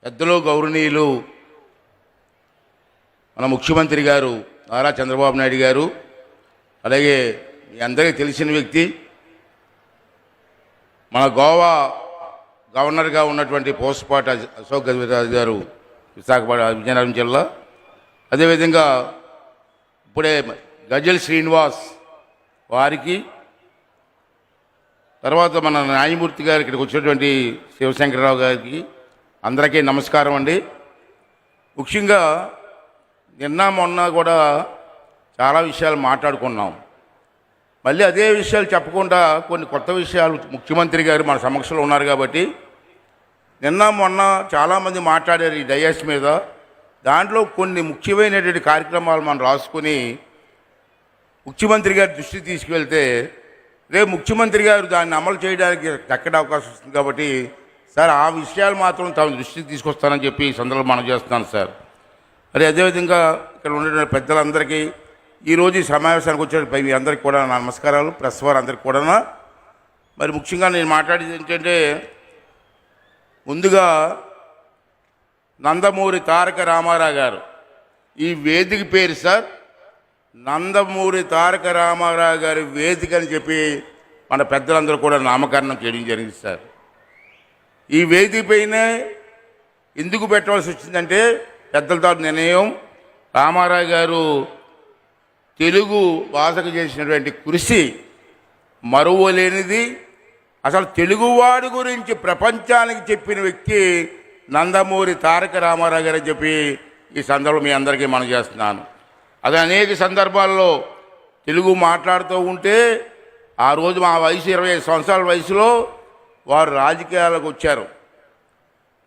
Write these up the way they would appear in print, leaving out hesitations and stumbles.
పెద్దలు గౌరవనీయులు మన ముఖ్యమంత్రి గారు నారా చంద్రబాబు నాయుడు గారు, అలాగే మీ అందరికీ తెలిసిన వ్యక్తి మన గోవా గవర్నర్గా ఉన్నటువంటి పోస్పాటి అశోక్ గజపతిరాజు గారు, విజయనగరం జిల్లా. అదేవిధంగా ఇప్పుడే గజల్ శ్రీనివాస్ వారికి, తర్వాత మన న్యాయమూర్తి గారు ఇక్కడికి వచ్చినటువంటి శివశంకరరావు గారికి అందరికీ నమస్కారం అండి. ముఖ్యంగా నిన్న మొన్న కూడా చాలా విషయాలు మాట్లాడుకున్నాం. మళ్ళీ అదే విషయాలు చెప్పకుండా కొన్ని కొత్త విషయాలు ముఖ్యమంత్రి గారు మన సమక్షంలో ఉన్నారు కాబట్టి నిన్న మొన్న చాలామంది మాట్లాడారు ఈ డయాస్ మీద. దాంట్లో కొన్ని ముఖ్యమైనటువంటి కార్యక్రమాలు మనం రాసుకొని ముఖ్యమంత్రి గారి దృష్టికి తీసుకువెళ్తే రేపు ముఖ్యమంత్రి గారు దాన్ని అమలు చేయడానికి ఎక్కడ అవకాశం వస్తుంది కాబట్టి సార్ ఆ విషయాలు మాత్రం తమ దృష్టికి తీసుకొస్తానని చెప్పి ఈ సందర్భంలో మనం చేస్తున్నాను సార్. మరి అదేవిధంగా ఇక్కడ ఉండే పెద్దలందరికీ ఈరోజు ఈ సమావేశానికి వచ్చే మీ అందరికీ కూడా నా నమస్కారాలు, ప్రెస్ వారు అందరికీ కూడా. మరి ముఖ్యంగా నేను మాట్లాడేది ఏంటంటే, ముందుగా నందమూరి తారక రామారావు గారు, ఈ వేదిక పేరు సార్ నందమూరి తారక రామారావు గారి వేదిక అని చెప్పి మన పెద్దలందరూ కూడా నామకరణం చేయడం జరిగింది సార్. ఈ వేదిక పైన ఎందుకు పెట్టవలసి వచ్చిందంటే పెద్దలతో నిర్ణయం, రామారావు గారు తెలుగు భాషకు చేసినటువంటి కృషి మరువలేనిది. అసలు తెలుగువాడి గురించి ప్రపంచానికి చెప్పిన వ్యక్తి నందమూరి తారక రామారావు గారు అని చెప్పి ఈ సందర్భంలో మీ అందరికీ మనం చేస్తున్నాను. అది అనేక సందర్భాల్లో తెలుగు మాట్లాడుతూ ఉంటే ఆ రోజు మా వయసు 25 సంవత్సరాల వయసులో వారు రాజకీయాలకు వచ్చారు.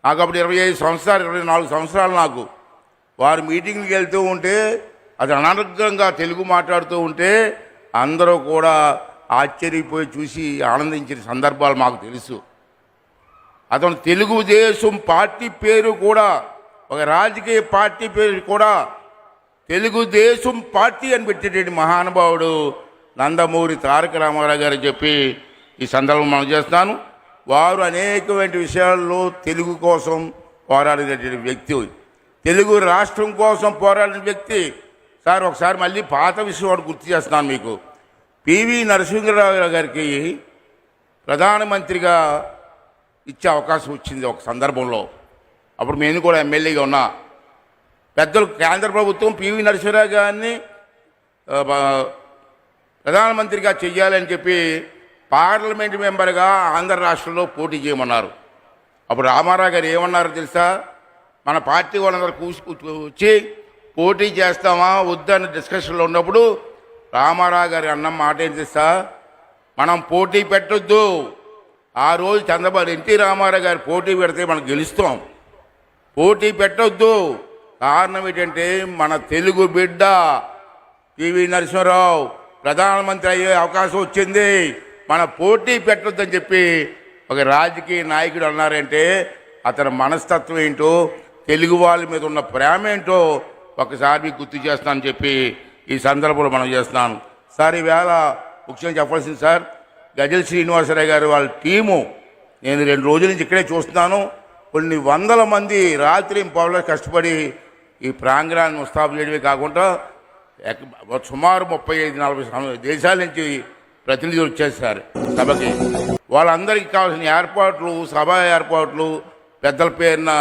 నాకు అప్పుడు 25 సంవత్సరాలు 24 సంవత్సరాలు. నాకు వారు మీటింగ్కి వెళ్తూ ఉంటే అది అనర్గంగా తెలుగు మాట్లాడుతూ ఉంటే అందరూ కూడా ఆశ్చర్యపోయి చూసి ఆనందించిన సందర్భాలు మాకు తెలుసు. అతను తెలుగుదేశం పార్టీ పేరు కూడా, ఒక రాజకీయ పార్టీ పేరు కూడా తెలుగుదేశం పార్టీ అని పెట్టేటువంటి మహానుభావుడు నందమూరి తారక రామారావు గారు చెప్పి ఈ సందర్భం మనం చేస్తాను. వారు అనేకమైన విషయాల్లో తెలుగు కోసం పోరాడినటువంటి వ్యక్తి, తెలుగు రాష్ట్రం కోసం పోరాడిన వ్యక్తి సార్. ఒకసారి మళ్ళీ పాత విషయం వాడు గుర్తు చేస్తున్నాను మీకు. పివి నరసింహరావు గారికి ప్రధానమంత్రిగా ఇచ్చే అవకాశం వచ్చింది ఒక సందర్భంలో. అప్పుడు నేను కూడా ఎమ్మెల్యేగా ఉన్నా. పెద్దలు కేంద్ర ప్రభుత్వం పివి నరసింహరావు గారిని ప్రధానమంత్రిగా చెయ్యాలని చెప్పి పార్లమెంట్ మెంబర్గా ఆంధ్ర రాష్ట్రంలో పోటీ చేయమన్నారు. అప్పుడు రామారావు గారు ఏమన్నారో తెలుసా? మన పార్టీ వాళ్ళందరూ వచ్చి పోటీ చేస్తామా వద్దని డిస్కషన్లో ఉన్నప్పుడు రామారావు గారు అన్న మాట ఏంటి తెలుసా? మనం పోటీ పెట్టొద్దు. ఆ రోజు చంద్రబాబు ఎన్టీ రామారావు గారు పోటీ పెడితే మనం గెలుస్తాం. పోటీ పెట్టొద్దు. కారణం ఏంటంటే మన తెలుగు బిడ్డ పివి నరసింహారావు ప్రధానమంత్రి అయ్యే అవకాశం వచ్చింది, మన పోటీ పెట్టొద్దని చెప్పి ఒక రాజకీయ నాయకుడు అన్నారంటే అతని మనస్తత్వం ఏంటో, తెలుగు వాళ్ళ మీద ఉన్న ప్రేమ ఏంటో ఒకసారి మీకు గుర్తు చేస్తానని చెప్పి ఈ సందర్భంలో మనం చేస్తున్నాను సార్. ఈవేళ ముఖ్యంగా చెప్పాల్సింది సార్, గజల్ శ్రీనివాసరావు గారు వాళ్ళ టీము, నేను 2 రోజుల నుంచి ఇక్కడే చూస్తున్నాను. కొన్ని వందల మంది రాత్రి పౌరులు కష్టపడి ఈ ప్రాంగణాన్ని ముస్తాబు చేయడమే కాకుండా సుమారు 35-40 దేశాల నుంచి ప్రతినిధులు వచ్చేసారు సభకి. వాళ్ళందరికీ కావాల్సిన ఏర్పాట్లు, సభ ఏర్పాట్లు, పెద్దల పేరున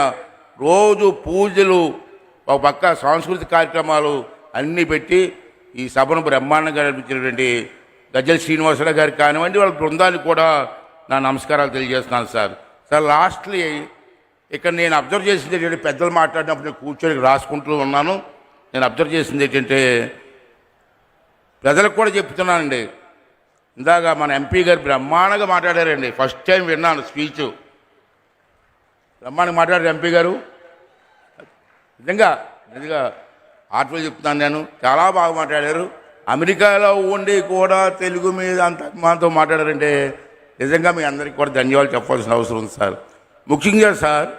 రోజు పూజలు, ఒక పక్క సాంస్కృతిక కార్యక్రమాలు అన్నీ పెట్టి ఈ సభను బ్రహ్మాండంగా నడిపించినటువంటి గజల్ శ్రీనివాసరావు గారికి కానివ్వండి, వాళ్ళ బృందానికి కూడా నా నమస్కారాలు తెలియజేస్తున్నాను సార్. సార్ లాస్ట్లీ ఇక్కడ నేను అబ్జర్వ్ చేసింది ఏంటంటే, పెద్దలు మాట్లాడినప్పుడు నేను కూర్చొని రాసుకుంటూ ఉన్నాను. నేను అబ్జర్వ్ చేసింది ఏంటంటే, ప్రజలకు కూడా చెప్తున్నానండి, ఇందాక మన ఎంపీ గారు బ్రహ్మాండంగా మాట్లాడారండి. ఫస్ట్ టైం విన్నాను స్పీచ్. బ్రహ్మాండంగా మాట్లాడారు ఎంపీ గారు. నిజంగా ఆటలు చెప్తున్నాను నేను, చాలా బాగా మాట్లాడారు. అమెరికాలో ఉండి కూడా తెలుగు మీద అంత అభిమానంతో మాట్లాడారంటే నిజంగా మీ అందరికీ కూడా ధన్యవాదాలు చెప్పాల్సిన అవసరం ఉంది సార్. ముఖ్యంగా సార్,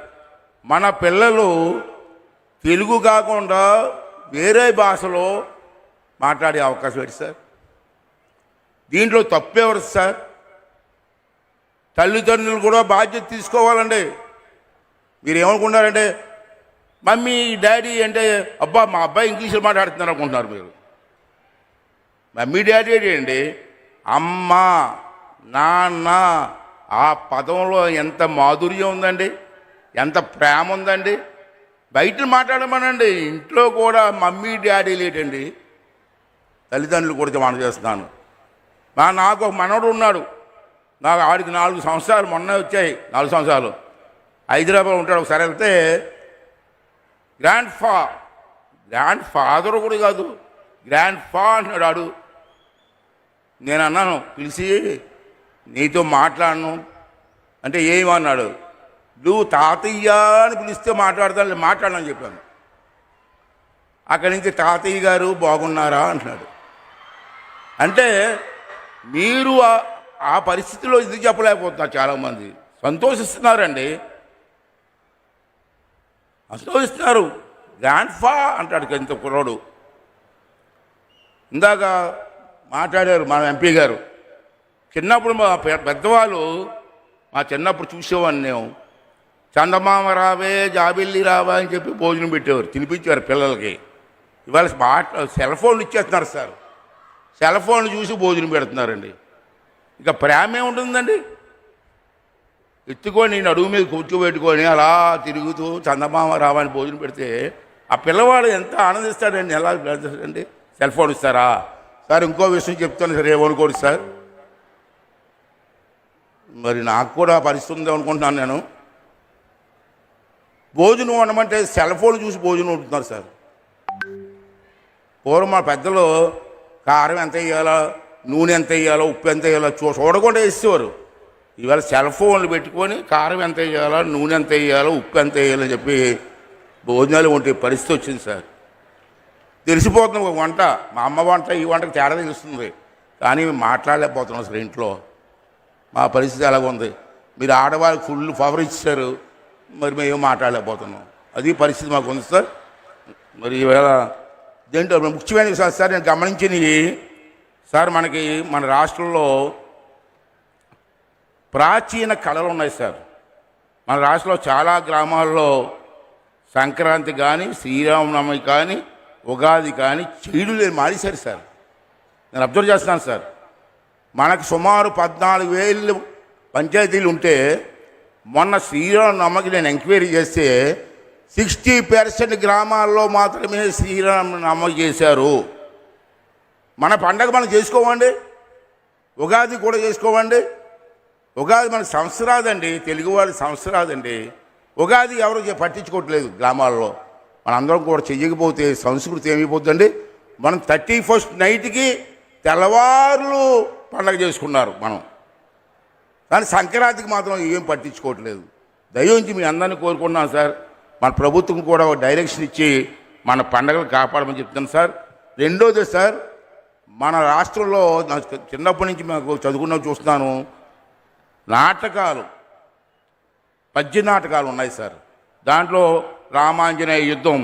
మన పిల్లలు తెలుగు కాకుండా వేరే భాషలో మాట్లాడే అవకాశం ఏంటి సార్? దీంట్లో తప్పేవారు సార్? తల్లిదండ్రులు కూడా బాధ్యత తీసుకోవాలండి. మీరు ఏమనుకుంటారంటే మమ్మీ డాడీ అంటే అబ్బా మా అబ్బాయి ఇంగ్లీష్లో మాట్లాడుతున్నారు అనుకుంటున్నారు మీరు. మమ్మీ డాడీ అండి అమ్మ నాన్న, ఆ పదంలో ఎంత మాధుర్యం ఉందండి, ఎంత ప్రేమ ఉందండి. బయట మాట్లాడమనండి, ఇంట్లో కూడా మమ్మీ డాడీ లేటండి. తల్లిదండ్రులు కూడా మనం చేస్తున్నాను. నాకు ఒక మనవడు ఉన్నాడు, నాకు ఆడికి 4 సంవత్సరాలు మొన్న వచ్చాయి. 4 సంవత్సరాలు హైదరాబాద్ ఉంటాడు. ఒకసారి వెళ్తే గ్రాండ్ ఫాదర్ కూడా కాదు, గ్రాండ్ ఫా అంటున్నాడు ఆడు. నేను అన్నాను పిలిచి, నీతో మాట్లాడను అంటే ఏమన్నాడు, నువ్వు తాతయ్య అని పిలిస్తే మాట్లాడని చెప్పాను. అక్కడి నుంచి తాతయ్య గారు బాగున్నారా అంటున్నాడు. అంటే మీరు ఆ పరిస్థితిలో ఇది చెప్పలేకపోతున్నారు. చాలామంది సంతోషిస్తున్నారండి, సంతోషిస్తున్నారు. గ్రాండ్ ఫా అంటాడు ఎంత కుర్రోడు. ఇందాక మాట్లాడారు మన ఎంపీ గారు. చిన్నప్పుడు మా పెద్దవాళ్ళు, మా చిన్నప్పుడు చూసేవాడిని నేను, చందమామ రావే జాబిల్లి రావా అని చెప్పి భోజనం పెట్టేవారు, తినిపించేవారు పిల్లలకి. ఇవాళ సెల్ ఫోన్లు ఇచ్చేస్తున్నారు సార్, సెల్ ఫోన్లు చూసి భోజనం పెడుతున్నారండి. ఇక ప్రేమ ఏముంటుందండి? ఎత్తుకొని నడుము మీద కూర్చోబెట్టుకొని అలా తిరుగుతూ చందమామ రావని భోజనం పెడితే ఆ పిల్లవాడు ఎంత ఆనందిస్తాడండి. ఎలా అండి సెల్ ఫోన్ ఇస్తారా సార్? ఇంకో విషయం చెప్తాను సార్, ఏమనుకోరు సార్. మరి నాకు కూడా పరిస్థితి ఉంది అనుకుంటున్నాను నేను. భోజనం అనమంటే సెల్ ఫోన్ చూసి భోజనం ఉంటున్నారు సార్. పూర్వం మా పెద్దలు కారం ఎంత వేయాలో, నూనె ఎంత వేయాలో, ఉప్పు ఎంత వేయాలో చూడకుండా వేసేవారు. ఇవాళ సెల్ ఫోన్లు పెట్టుకొని కారం ఎంత వేయాలో, నూనె ఎంత వేయాలో, ఉప్పు ఎంత వేయాలని చెప్పి భోజనాలు ఉంటే పరిస్థితి వచ్చింది సార్. తెలిసిపోతుంది ఒక వంట, మా అమ్మ వంట ఈ వంటకు తేడా తెలుస్తుంది, కానీ మాట్లాడలేకపోతున్నాం సార్ ఇంట్లో. మా పరిస్థితి ఎలాగ ఉంది. మీరు ఆడవాళ్ళకి ఫుల్ పవర్ ఇచ్చారు, మరి మేము మాట్లాడలేకపోతున్నాం. అది పరిస్థితి మాకు ఉంది సార్. మరి ఈవేళ దేంట్లో ముఖ్యమైన విషయాలు సార్ నేను గమనించినవి సార్, మనకి మన రాష్ట్రంలో ప్రాచీన కళలు ఉన్నాయి సార్. మన రాష్ట్రంలో చాలా గ్రామాల్లో సంక్రాంతి కానీ, శ్రీరామనవమి కానీ, ఉగాది కానీ చేయడం లేదు, మానేశారు సార్. నేను అబ్జర్వ్ చేస్తున్నాను సార్. మనకు సుమారు 14,000 పంచాయతీలు ఉంటే మొన్న శ్రీరామనవమికి నేను ఎంక్వైరీ చేస్తే 60% గ్రామాల్లో మాత్రమే శ్రీరామనవమి చేశారు. మన పండగ మనం చేసుకోమండి, ఉగాది కూడా చేసుకోమండి. ఉగాది మన సంవత్సరాదండి, తెలుగువాడి సంవత్సరాదండి. ఉగాది ఎవరు పట్టించుకోవట్లేదు గ్రామాల్లో. మనందరం కూడా చెయ్యకపోతే సంస్కృతి ఏమైపోతుందండి. మనం 31st నైట్కి తెల్లవారులు పండగ చేసుకున్నారు మనం, కానీ సంక్రాంతికి మాత్రం ఏం పట్టించుకోవట్లేదు. దయించి మీ అందరినీ కోరుకున్నాను సార్, మన ప్రభుత్వం కూడా ఒక డైరెక్షన్ ఇచ్చి మన పండగలు కాపాడమని చెప్తాను సార్. రెండోది సార్, మన రాష్ట్రంలో చిన్నప్పటి నుంచి మాకు చదువుకున్న చూస్తున్నాను, నాటకాలు, పద్య నాటకాలు ఉన్నాయి సార్. దాంట్లో రామాంజనేయ యుద్ధం,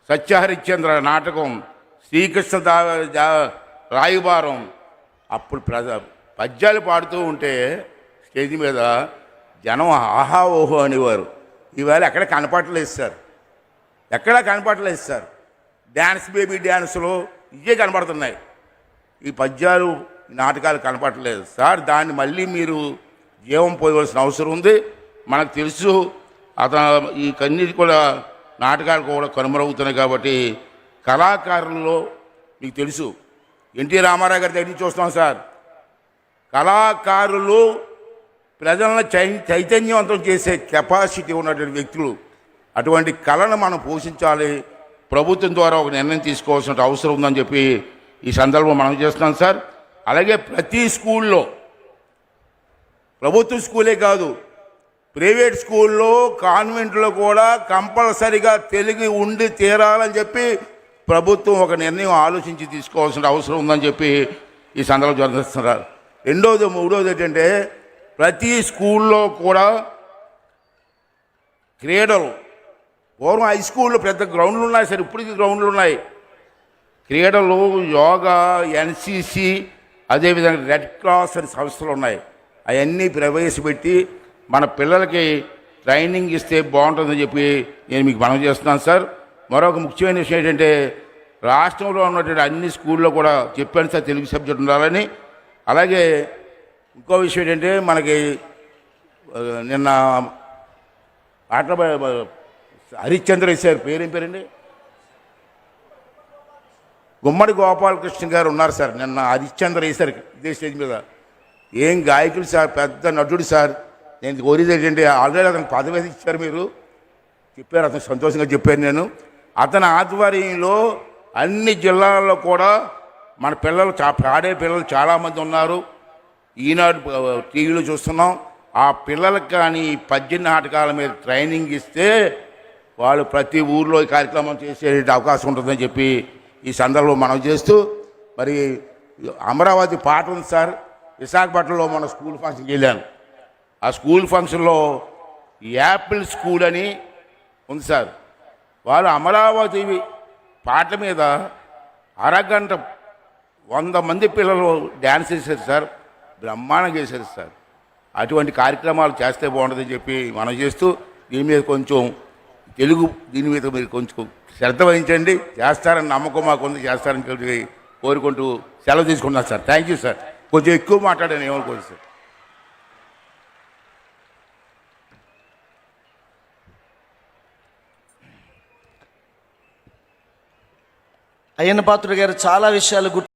సత్యహరిశ్చంద్ర నాటకం, శ్రీకృష్ణ రాయబారం. అప్పుడు పద్యాలు పాడుతూ ఉంటే స్టేజ్ మీద జనం ఆహా ఓహో అనేవారు. ఈవేళ ఎక్కడ కనపడలేదు సార్, ఎక్కడా కనపడలేదు సార్. డ్యాన్స్ బేబీ డ్యాన్సులు ఇవే కనపడుతున్నాయి, ఈ పద్యాలు నాటకాలు కనపడలేదు సార్. దాన్ని మళ్ళీ మీరు జీవం పోయవలసిన అవసరం ఉంది. మనకు తెలుసు అతను ఈ కన్నీటి కూడా నాటకాలు కూడా కనుమరుగుతున్నాయి. కాబట్టి కళాకారుల్లో మీకు తెలుసు, ఎన్టీ రామారావు గారి దగ్గర చూస్తాం సార్. కళాకారులు ప్రజలను చైతన్యవంతం చేసే కెపాసిటీ ఉన్నటువంటి వ్యక్తులు. అటువంటి కళను మనం పోషించాలి. ప్రభుత్వం ద్వారా ఒక నిర్ణయం తీసుకోవాల్సిన అవసరం ఉందని చెప్పి ఈ సందర్భం మనం చేస్తున్నాం సార్. అలాగే ప్రతి స్కూల్లో, ప్రభుత్వ స్కూలే కాదు, ప్రైవేట్ స్కూల్లో, కాన్వెంట్లో కూడా కంపల్సరిగా తెలుగు ఉండి తీరాలని చెప్పి ప్రభుత్వం ఒక నిర్ణయం ఆలోచించి తీసుకోవాల్సిన అవసరం ఉందని చెప్పి ఈ సందర్భం జరుగుతున్నారు. రెండోది మూడోది ఏంటంటే ప్రతి స్కూల్లో కూడా క్రీడలు, పూర్వం హై స్కూల్లో పెద్ద గ్రౌండ్లు ఉన్నాయి సార్, ఇప్పటికీ గ్రౌండ్లు ఉన్నాయి. క్రీడలు, యోగా, ఎన్సిసి, అదేవిధంగా రెడ్ క్రాస్ అనే సంస్థలు ఉన్నాయి. అవన్నీ ప్రవేశపెట్టి మన పిల్లలకి ట్రైనింగ్ ఇస్తే బాగుంటుందని చెప్పి నేను మీకు మనవి చేస్తున్నాను సార్. మరొక ముఖ్యమైన విషయం ఏంటంటే రాష్ట్రంలో ఉన్నటువంటి అన్ని స్కూల్లో కూడా చెప్పాను సార్ తెలుగు సబ్జెక్ట్ ఉండాలని. అలాగే ఇంకో విషయం ఏంటంటే మనకి నిన్న ఆటల హరిశ్చంద్ర సార్ పేరేం పేరండి, గుమ్మడి గోపాలకృష్ణ గారు ఉన్నారు సార్. నిన్న హరిశ్చంద్ర వేశారు ఇదే స్టేజ్ మీద. ఏం గాయకులు సార్, పెద్ద నటుడు సార్. నేను కోరేది ఏంటంటే ఆల్రెడీ అతనికి పదవి ఇచ్చారు, మీరు చెప్పారు, అతను సంతోషంగా చెప్పాను నేను. అతని ఆధ్వర్యంలో అన్ని జిల్లాల్లో కూడా మన పిల్లలు పాడే పిల్లలు చాలామంది ఉన్నారు. ఈనాడు టీవీలో చూస్తున్నాం. ఆ పిల్లలకు కానీ పద్య నాటకాల మీద ట్రైనింగ్ ఇస్తే వాళ్ళు ప్రతి ఊర్లో ఈ కార్యక్రమం చేసే అవకాశం ఉంటుందని చెప్పి ఈ సందర్భంలో మనం చేస్తూ, మరి అమరావతి పాట ఉంది సార్. విశాఖపట్నంలో మన స్కూల్ ఫంక్షన్కి వెళ్ళాను. ఆ స్కూల్ ఫంక్షన్లో యాపిల్ స్కూల్ అని ఉంది సార్. వాళ్ళు అమరావతి పాట మీద అరగంట 100 మంది పిల్లలు డ్యాన్స్ చేశారు సార్. బ్రహ్మాండంగా చేశారు సార్. అటువంటి కార్యక్రమాలు చేస్తే బాగుంటుందని చెప్పి మనం చేస్తూ, దీని మీద కొంచెం దీని మీద మీరు కొంచెం శ్రద్ధ వహించండి. చేస్తారని నమ్మకం మాకు ఉంది, చేస్తారని చెప్పి కోరుకుంటూ సెలవు తీసుకున్నాను సార్. Thank you sir. కొంచెం ఎక్కువ మాట్లాడాను, ఏమనుకోండి సార్. అయ్యన్న పాత్రుడు గారు చాలా విషయాలు